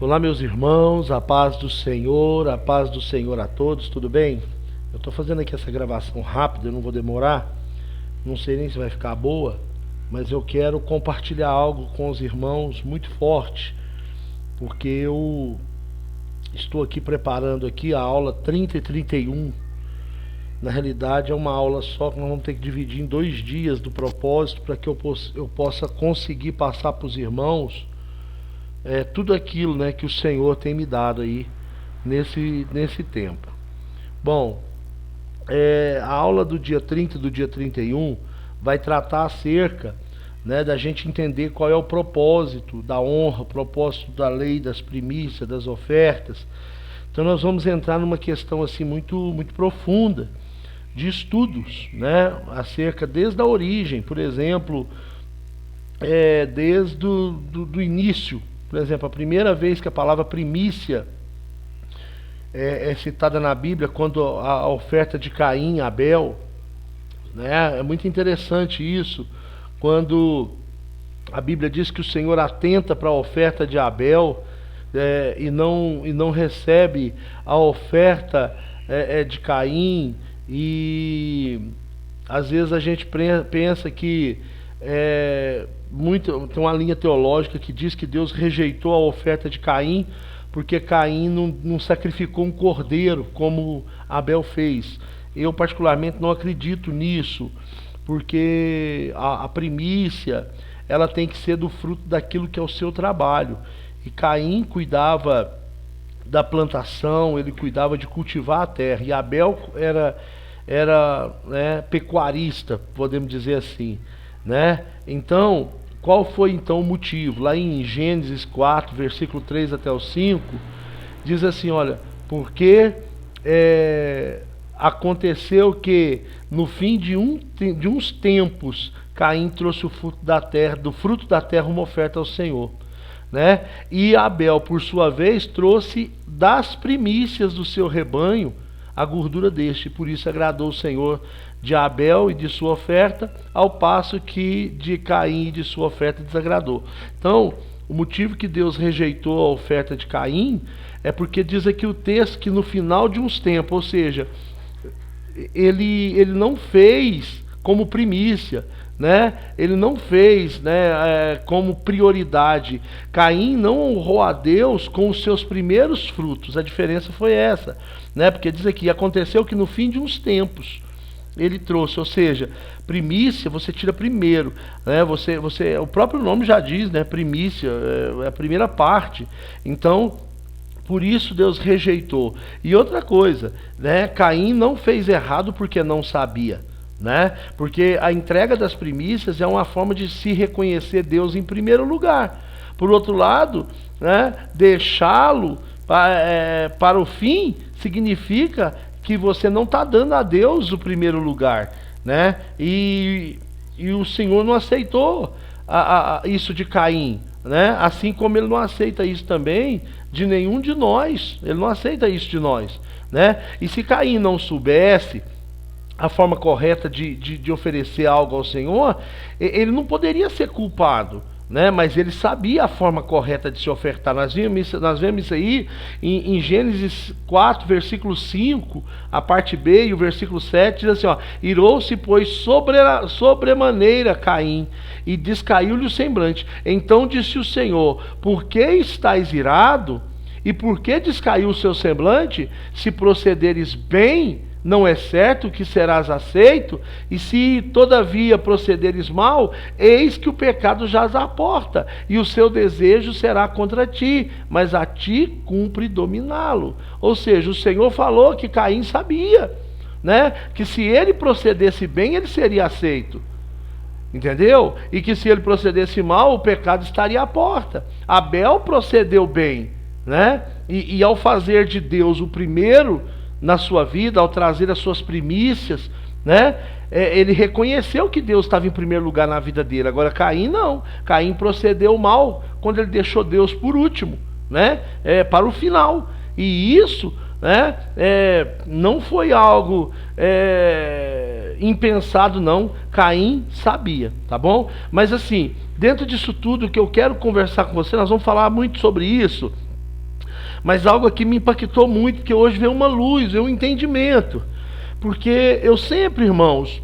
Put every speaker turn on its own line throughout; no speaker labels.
Olá, meus irmãos, a paz do Senhor, a paz do Senhor a todos, tudo bem? Eu estou fazendo aqui essa gravação rápida, eu não vou demorar, não sei nem se vai ficar boa, mas eu quero compartilhar algo com os irmãos muito forte, porque eu estou aqui preparando aqui a aula 30 e 31. Na realidade é uma aula só que nós vamos ter que dividir em 2 dias do propósito para que eu possa conseguir passar para os irmãos tudo aquilo, né, que o Senhor tem me dado aí nesse tempo. Bom, a aula do dia 30 e do dia 31 vai tratar acerca, né, da gente entender qual é o propósito da honra, o propósito da lei, das primícias, das ofertas. Então nós vamos entrar numa questão assim muito profunda de estudos, né, acerca desde a origem, por exemplo, desde do início. Por exemplo, a primeira vez que a palavra primícia é citada na Bíblia, quando a oferta de Caim e Abel, né, é muito interessante isso, quando a Bíblia diz que o Senhor atenta para a oferta de Abel e não recebe a oferta de Caim, e às vezes a gente pensa que tem uma linha teológica que diz que Deus rejeitou a oferta de Caim porque Caim não sacrificou um cordeiro como Abel fez. Eu particularmente não acredito nisso, porque a primícia ela tem que ser do fruto daquilo que é o seu trabalho, e Caim cuidava da plantação, ele cuidava de cultivar a terra, e Abel era pecuarista, podemos dizer assim, né? Então, qual foi então o motivo? Lá em Gênesis 4, versículo 3 até o 5, diz assim, olha, porque aconteceu que no fim de uns tempos, Caim trouxe o fruto da terra, do fruto da terra uma oferta ao Senhor, né? E Abel, por sua vez, trouxe das primícias do seu rebanho a gordura deste, por isso agradou o Senhor de Abel e de sua oferta, ao passo que de Caim e de sua oferta desagradou. Então, o motivo que Deus rejeitou a oferta de Caim é porque diz aqui o texto que no final de uns tempos, ou seja, ele não fez como primícia, né? Ele não fez, né, como prioridade. Caim não honrou a Deus com os seus primeiros frutos. A diferença foi essa, né? Porque diz aqui, aconteceu que no fim de uns tempos ele trouxe, ou seja, primícia você tira primeiro, né? O próprio nome já diz, né? Primícia é a primeira parte. Então, por isso Deus rejeitou. E outra coisa, né? Caim não fez errado porque não sabia, né? Porque a entrega das primícias é uma forma de se reconhecer Deus em primeiro lugar. Por outro lado, né, deixá-lo para o fim significa que você não está dando a Deus o primeiro lugar, né? E o Senhor não aceitou isso de Caim, né? Assim como ele não aceita isso também de nenhum de nós. Ele não aceita isso de nós, né? E se Caim não soubesse a forma correta de oferecer algo ao Senhor, ele não poderia ser culpado, né? Mas ele sabia a forma correta de se ofertar. Nós vemos isso aí em Gênesis 4, versículo 5, a parte B, e o versículo 7 diz assim, ó, irou-se, pois, sobremaneira Caim, e descaiu-lhe o semblante. Então disse o Senhor, por que estáis irado? E por que descaiu o seu semblante? Se procederes bem, não é certo que serás aceito, e se todavia procederes mal, eis que o pecado jaz à porta, e o seu desejo será contra ti, mas a ti cumpre dominá-lo. Ou seja, o Senhor falou que Caim sabia, né, que se ele procedesse bem, ele seria aceito, entendeu? E que se ele procedesse mal, o pecado estaria à porta. Abel procedeu bem, né? E ao fazer de Deus o primeiro na sua vida, ao trazer as suas primícias, né? Ele reconheceu que Deus estava em primeiro lugar na vida dele. Agora Caim não. Caim procedeu mal quando ele deixou Deus por último, né? Para o final. E isso, né, não foi algo impensado, não. Caim sabia, tá bom? Mas assim, dentro disso tudo que eu quero conversar com você, nós vamos falar muito sobre isso. mas algo que me impactou muito, porque hoje veio uma luz, veio um entendimento. Porque eu sempre, irmãos,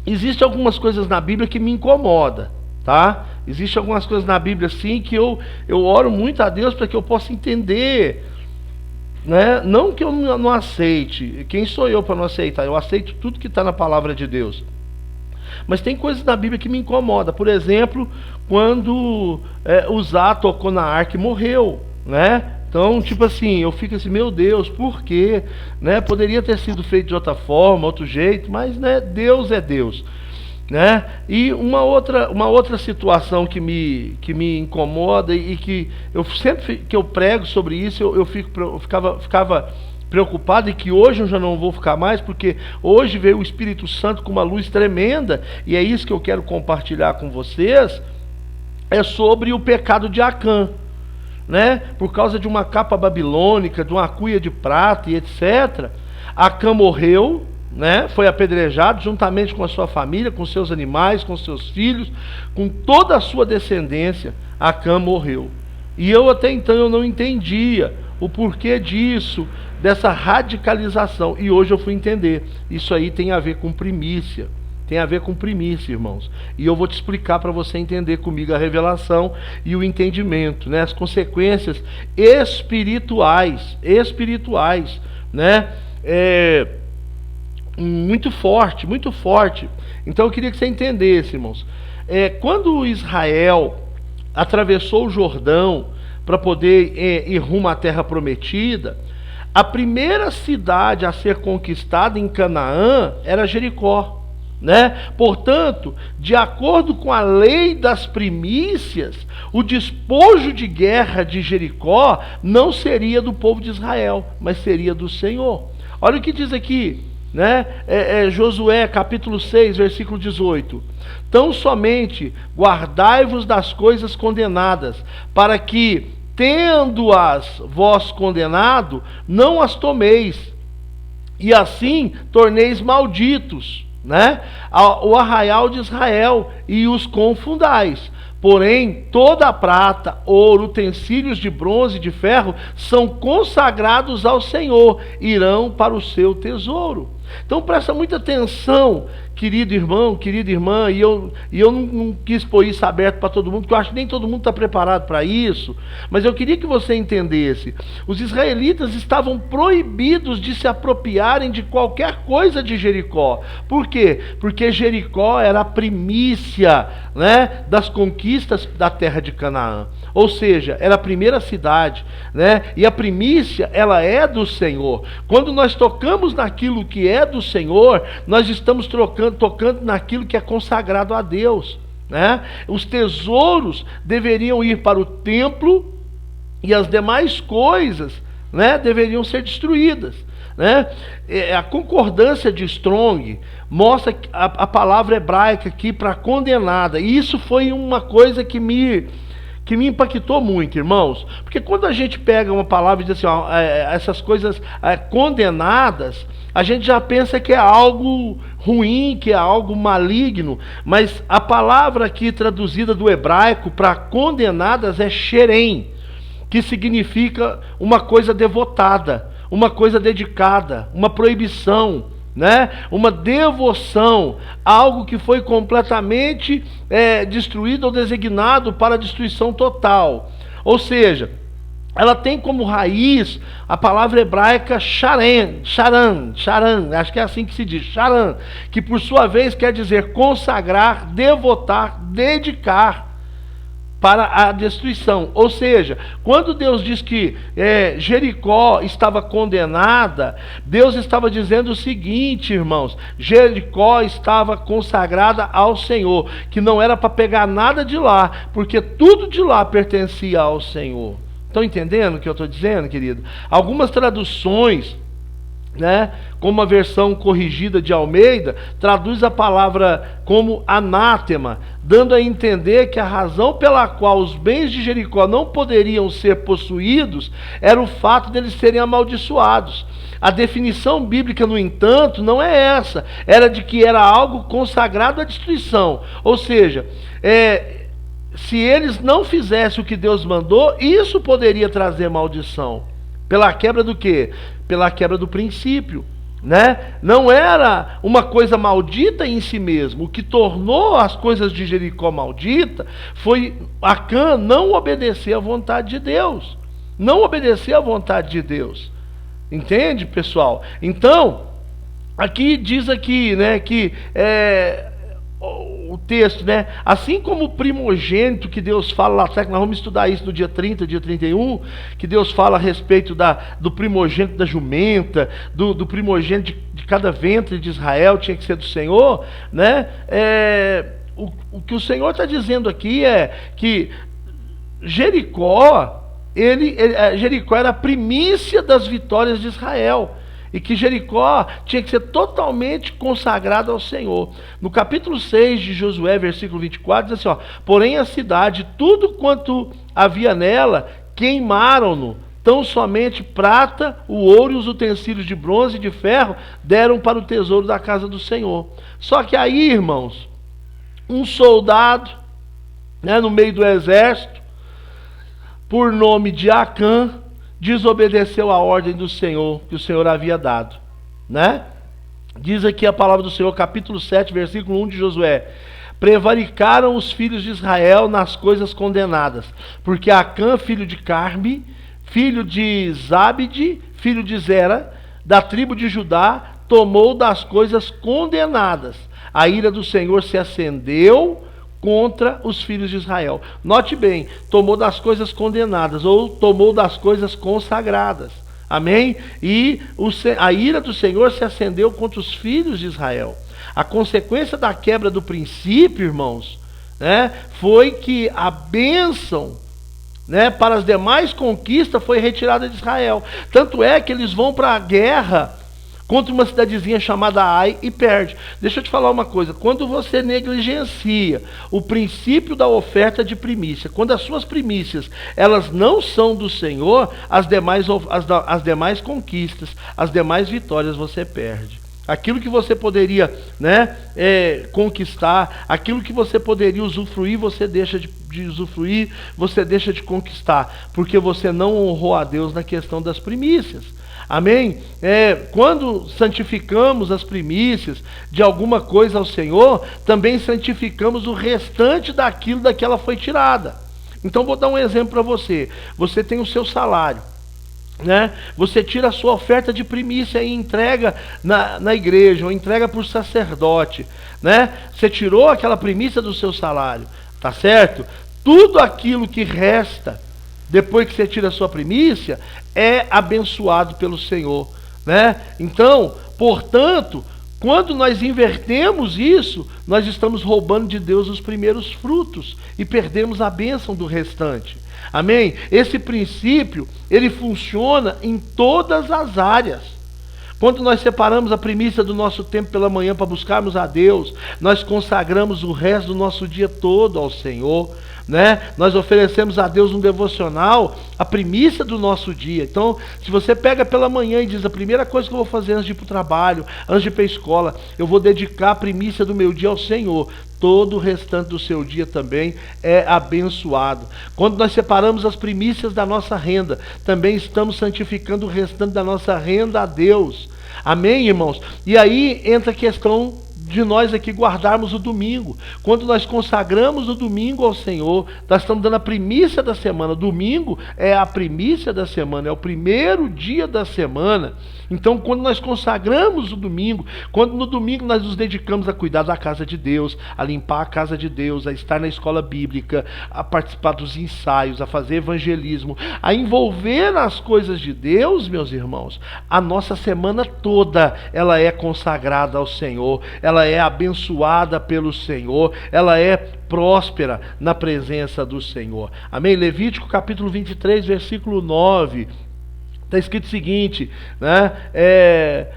existem algumas coisas na Bíblia que me incomodam, tá? Existem algumas coisas na Bíblia, sim, que eu oro muito a Deus para que eu possa entender, né? Não que eu não aceite, quem sou eu para não aceitar? Eu aceito tudo que está na palavra de Deus. Mas tem coisas na Bíblia que me incomodam. Por exemplo, quando Uzá tocou na arca e morreu, né? Então, tipo assim, eu fico assim, meu Deus, por quê? Né? Poderia ter sido feito de outra forma, outro jeito, mas, né, Deus é Deus, né? E uma outra situação que me incomoda e que eu sempre que eu prego sobre isso, eu ficava preocupado, e que hoje eu já não vou ficar mais, porque hoje veio o Espírito Santo com uma luz tremenda, e é isso que eu quero compartilhar com vocês, é sobre o pecado de Acã, né? Por causa de uma capa babilônica, de uma cuia de prata e etc. Acã morreu, né? Foi apedrejado juntamente com a sua família, com seus animais, com seus filhos, com toda a sua descendência. Acã morreu. E eu até então eu não entendia o porquê disso, dessa radicalização. E hoje eu fui entender. Isso aí tem a ver com primícia. Tem a ver com primícia, irmãos. E eu vou te explicar para você entender comigo a revelação e o entendimento, né? As consequências espirituais, né? Muito forte, muito forte. Então eu queria que você entendesse, irmãos. Quando Israel atravessou o Jordão para poder ir rumo à terra prometida, a primeira cidade a ser conquistada em Canaã era Jericó, né? Portanto, de acordo com a lei das primícias, o despojo de guerra de Jericó não seria do povo de Israel, mas seria do Senhor. Olha o que diz aqui, né? Josué capítulo 6, versículo 18. Tão somente guardai-vos das coisas condenadas, para que, tendo-as vós condenado, não as tomeis, e assim torneis malditos, né, o arraial de Israel, e os confundais. Porém, toda a prata, ouro, utensílios de bronze e de ferro são consagrados ao Senhor, irão para o seu tesouro. Então presta muita atenção, querido irmão, querida irmã, e eu não quis pôr isso aberto para todo mundo, porque eu acho que nem todo mundo está preparado para isso, mas eu queria que você entendesse. Os israelitas estavam proibidos de se apropriarem de qualquer coisa de Jericó. Por quê? Porque Jericó era a primícia, né, das conquistas da terra de Canaã. Ou seja, era a primeira cidade, né? E a primícia, ela é do Senhor. Quando nós tocamos naquilo que é do Senhor, nós estamos tocando naquilo que é consagrado a Deus, né? Os tesouros deveriam ir para o templo e as demais coisas, né, deveriam ser destruídas, né? A concordância de Strong mostra a palavra hebraica aqui para condenada, e isso foi uma coisa que me impactou muito, irmãos, porque quando a gente pega uma palavra e diz assim, ó, essas coisas condenadas, a gente já pensa que é algo ruim, que é algo maligno, mas a palavra aqui traduzida do hebraico para condenadas é sherem, que significa uma coisa devotada, uma coisa dedicada, uma proibição, né? Uma devoção, algo que foi completamente destruído ou designado para destruição total. Ou seja, ela tem como raiz a palavra hebraica charan, acho que é assim que se diz, charan, que por sua vez quer dizer consagrar, devotar, dedicar para a destruição. Ou seja, quando Deus diz que Jericó estava condenada, Deus estava dizendo o seguinte, irmãos: Jericó estava consagrada ao Senhor, que não era para pegar nada de lá, porque tudo de lá pertencia ao Senhor. Estão entendendo o que eu estou dizendo, querido? Algumas traduções, né, como a versão corrigida de Almeida, traduz a palavra como anátema, dando a entender que a razão pela qual os bens de Jericó não poderiam ser possuídos era o fato deles serem amaldiçoados. A definição bíblica, no entanto, não é essa. Era de que era algo consagrado à destruição. Ou seja, se eles não fizessem o que Deus mandou, isso poderia trazer maldição. Pela quebra do quê? Pela quebra do princípio, né? Não era uma coisa maldita em si mesmo. O que tornou as coisas de Jericó maldita foi Acã não obedecer à vontade de Deus. Não obedecer à vontade de Deus. Entende, pessoal? Então, aqui diz aqui, né, que o texto, né? Assim como o primogênito que Deus fala lá atrás, que nós vamos estudar isso no dia 30, dia 31, que Deus fala a respeito do primogênito da jumenta, do primogênito de cada ventre de Israel, tinha que ser do Senhor, né? O que o Senhor está dizendo aqui é que Jericó, Jericó era a primícia das vitórias de Israel. E que Jericó tinha que ser totalmente consagrado ao Senhor. No capítulo 6 de Josué, versículo 24, diz assim, ó, porém a cidade, tudo quanto havia nela, queimaram-no. Tão somente prata, o ouro e os utensílios de bronze e de ferro deram para o tesouro da casa do Senhor. Só que aí, irmãos, um soldado, né, no meio do exército, por nome de Acã, desobedeceu a ordem do Senhor, que o Senhor havia dado, né? Diz aqui a palavra do Senhor, capítulo 7, versículo 1 de Josué: prevaricaram os filhos de Israel nas coisas condenadas, porque Acã, filho de Carme, filho de Zabde, filho de Zera, da tribo de Judá, tomou das coisas condenadas. A ira do Senhor se acendeu contra os filhos de Israel. Note bem, tomou das coisas condenadas, ou tomou das coisas consagradas. Amém? E a ira do Senhor se acendeu contra os filhos de Israel. A consequência da quebra do princípio, irmãos, né, foi que a bênção, né, para as demais conquistas foi retirada de Israel. Tanto é que eles vão para a guerra contra uma cidadezinha chamada Ai e perde. Deixa eu te falar uma coisa, quando você negligencia o princípio da oferta de primícia, quando as suas primícias, elas não são do Senhor, as demais conquistas, as demais vitórias você perde. Aquilo que você poderia, né, conquistar, aquilo que você poderia usufruir, você deixa de usufruir, você deixa de conquistar, porque você não honrou a Deus na questão das primícias. Amém? Quando santificamos as primícias de alguma coisa ao Senhor, também santificamos o restante daquela foi tirada. Então vou dar um exemplo para você. Você tem o seu salário, né? Você tira a sua oferta de primícia e entrega na igreja, ou entrega para o sacerdote, né? Você tirou aquela primícia do seu salário, tá certo? Tudo aquilo que resta depois que você tira a sua primícia, é abençoado pelo Senhor, né? Então, portanto, quando nós invertemos isso, nós estamos roubando de Deus os primeiros frutos e perdemos a bênção do restante. Amém? Esse princípio, ele funciona em todas as áreas. Quando nós separamos a primícia do nosso tempo pela manhã para buscarmos a Deus, nós consagramos o resto do nosso dia todo ao Senhor, né? Nós oferecemos a Deus um devocional, a primícia do nosso dia. Então, se você pega pela manhã e diz, a primeira coisa que eu vou fazer antes de ir para o trabalho, antes de ir para a escola, eu vou dedicar a primícia do meu dia ao Senhor, todo o restante do seu dia também é abençoado. Quando nós separamos as primícias da nossa renda, também estamos santificando o restante da nossa renda a Deus. Amém, irmãos? E aí entra a questão de nós aqui guardarmos o domingo. Quando nós consagramos o domingo ao Senhor, nós estamos dando a primícia da semana. Domingo é a primícia da semana, é o primeiro dia da semana. Então, quando nós consagramos o domingo, quando no domingo nós nos dedicamos a cuidar da casa de Deus, a limpar a casa de Deus, a estar na escola bíblica, a participar dos ensaios, a fazer evangelismo, a envolver nas coisas de Deus, meus irmãos, a nossa semana toda, ela é consagrada ao Senhor, ela é abençoada pelo Senhor, ela é próspera na presença do Senhor. Amém? Levítico capítulo 23, versículo 9. Está escrito o seguinte, né?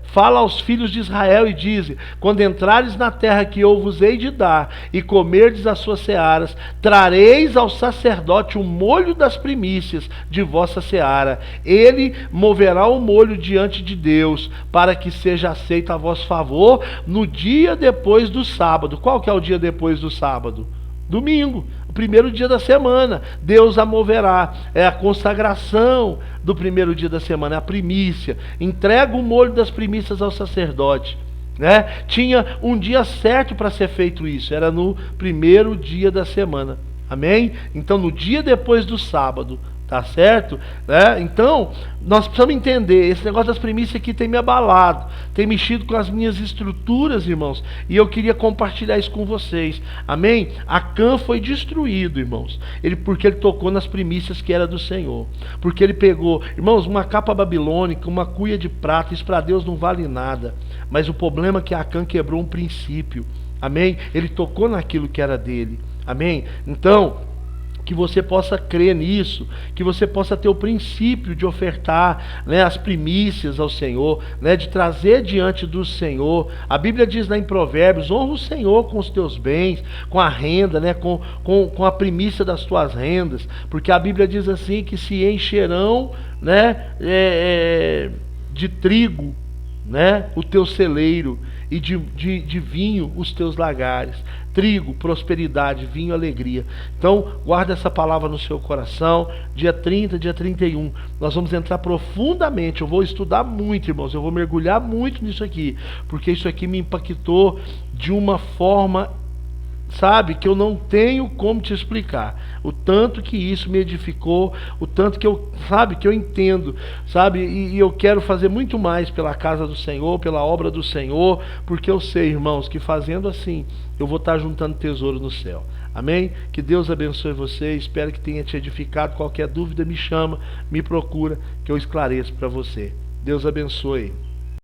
Fala aos filhos de Israel e diz: quando entrares na terra que eu vos hei de dar e comerdes as suas searas, trareis ao sacerdote o molho das primícias de vossa seara. Ele moverá o molho diante de Deus, para que seja aceito a vosso favor no dia depois do sábado. Qual que é o dia depois do sábado? Domingo. primeiro dia da semana, Deus a moverá. É a consagração do primeiro dia da semana, é a primícia. Entrega o molho das primícias ao sacerdote. Né? Tinha um dia certo para ser feito isso, era no primeiro dia da semana. Amém? Então, no dia depois do sábado. Tá certo? Né? Então, nós precisamos entender, esse negócio das primícias aqui tem me abalado, tem mexido com as minhas estruturas, irmãos, e eu queria compartilhar isso com vocês. Amém? Acã foi destruído, irmãos, porque ele tocou nas primícias que era do Senhor, porque ele pegou, irmãos, uma capa babilônica, uma cuia de prata, isso para Deus não vale nada, mas o problema é que Acã quebrou um princípio. Amém? Ele tocou naquilo que era dele. Amém? Então, que você possa crer nisso, que você possa ter o princípio de ofertar, né, as primícias ao Senhor, né, de trazer diante do Senhor. A Bíblia diz lá em Provérbios: honra o Senhor com os teus bens, com a renda, né, com a primícia das tuas rendas, porque a Bíblia diz assim que se encherão, né, de trigo, né, o teu celeiro, e de vinho os teus lagares. Trigo, prosperidade, vinho, alegria. Então, guarda essa palavra no seu coração. Dia 30, dia 31, nós vamos entrar profundamente. Eu vou estudar muito, irmãos. Eu vou mergulhar muito nisso aqui, porque isso aqui me impactou de uma forma, sabe, que eu não tenho como te explicar. O tanto que isso me edificou, o tanto que eu, sabe, que eu entendo, sabe, e eu quero fazer muito mais pela casa do Senhor, pela obra do Senhor, porque eu sei, irmãos, que fazendo assim, eu vou estar juntando tesouro no céu. Amém? Que Deus abençoe você, espero que tenha te edificado. Qualquer dúvida me chama, me procura, que eu esclareço para você. Deus abençoe.